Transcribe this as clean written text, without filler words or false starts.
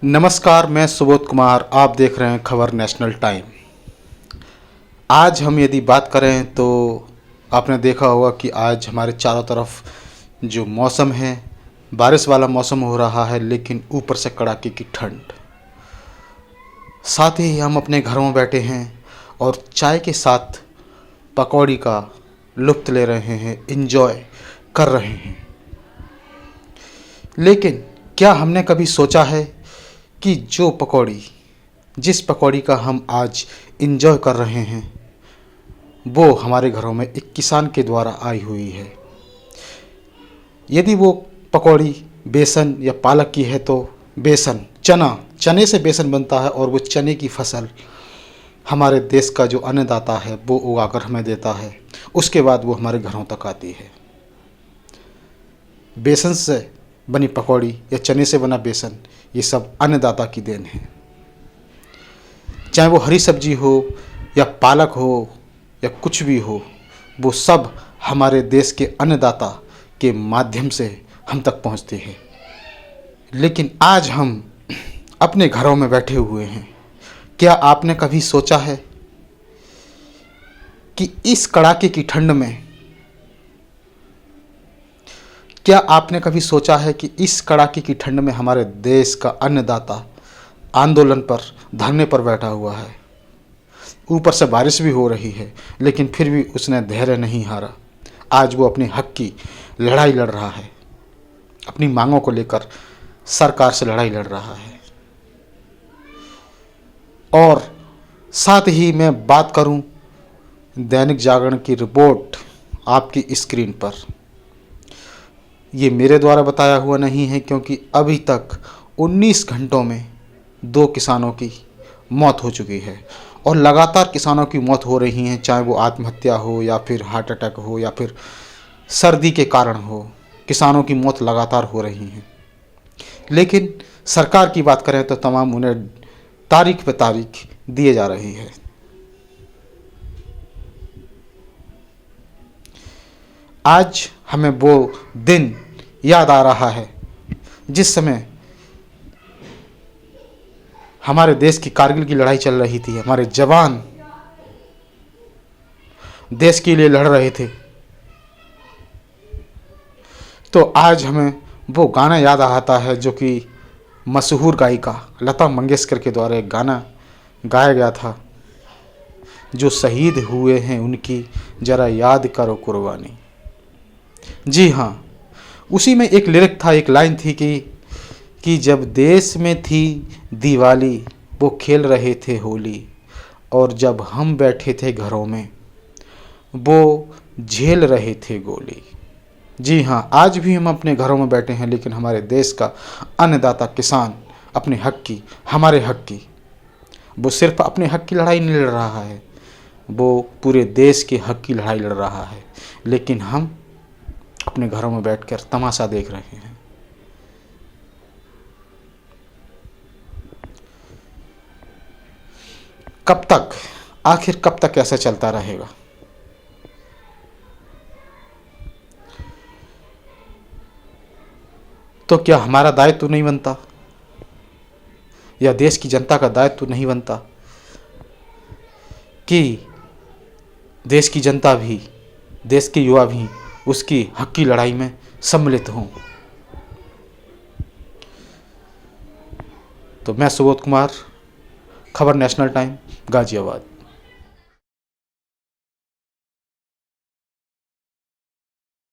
नमस्कार, मैं सुबोध कुमार। आप देख रहे हैं खबर नेशनल टाइम। आज हम यदि बात करें तो आपने देखा होगा कि आज हमारे चारों तरफ जो मौसम है, बारिश वाला मौसम हो रहा है, लेकिन ऊपर से कड़ाके की ठंड। साथ ही हम अपने घरों में बैठे हैं और चाय के साथ पकौड़ी का लुत्फ़ ले रहे हैं, एंजॉय कर रहे हैं। लेकिन क्या हमने कभी सोचा है कि जिस पकौड़ी का हम आज एंजॉय कर रहे हैं, वो हमारे घरों में एक किसान के द्वारा आई हुई है। यदि वो पकौड़ी बेसन या पालक की है तो चने से बेसन बनता है और वो चने की फसल हमारे देश का जो अन्नदाता है वो उगाकर हमें देता है। उसके बाद वो हमारे घरों तक आती है। बेसन से बनी पकौड़ी या चने से बना बेसन, ये सब अन्नदाता की देन है। चाहे वो हरी सब्जी हो या पालक हो या कुछ भी हो, वो सब हमारे देश के अन्नदाता के माध्यम से हम तक पहुंचते हैं। लेकिन आज हम अपने घरों में बैठे हुए हैं। क्या आपने कभी सोचा है कि इस कड़ाके की ठंड में हमारे देश का अन्नदाता आंदोलन पर, धरने पर बैठा हुआ है। ऊपर से बारिश भी हो रही है, लेकिन फिर भी उसने धैर्य नहीं हारा। आज वो अपने हक की लड़ाई लड़ रहा है, अपनी मांगों को लेकर सरकार से लड़ाई लड़ रहा है। और साथ ही मैं बात करूं दैनिक जागरण की रिपोर्ट आपकी स्क्रीन पर। ये मेरे द्वारा बताया हुआ नहीं है, क्योंकि अभी तक 19 घंटों में 2 किसानों की मौत हो चुकी है और लगातार किसानों की मौत हो रही हैं। चाहे वो आत्महत्या हो या फिर हार्ट अटैक हो या फिर सर्दी के कारण हो, किसानों की मौत लगातार हो रही हैं। लेकिन सरकार की बात करें तो तमाम उन्हें तारीख पे तारीख दिए जा रही है। आज हमें वो दिन याद आ रहा है जिस समय हमारे देश की कारगिल की लड़ाई चल रही थी। हमारे जवान देश के लिए लड़ रहे थे। तो आज हमें वो गाना याद आता है जो कि मशहूर गायिका लता मंगेशकर के द्वारा एक गाना गाया गया था, जो शहीद हुए हैं उनकी ज़रा याद करो कुर्बानी। जी हाँ, उसी में एक लिरिक था, एक लाइन थी कि जब देश में थी दिवाली वो खेल रहे थे होली, और जब हम बैठे थे घरों में वो झेल रहे थे गोली। जी हाँ, आज भी हम अपने घरों में बैठे हैं, लेकिन हमारे देश का अन्नदाता किसान अपने हक की, हमारे हक की, वो सिर्फ अपने हक की लड़ाई नहीं लड़ रहा है, वो पूरे देश के हक की लड़ाई लड़ रहा है। लेकिन हम अपने घरों में बैठकर तमाशा देख रहे हैं। आखिर कब तक ऐसा चलता रहेगा? तो क्या हमारा दायित्व तो नहीं बनता, या देश की जनता का दायित्व तो नहीं बनता कि देश की जनता भी, देश के युवा भी उसकी हक की लड़ाई में सम्मिलित हों? तो मैं सुबोध कुमार, खबर नेशनल टाइम, गाजियाबाद।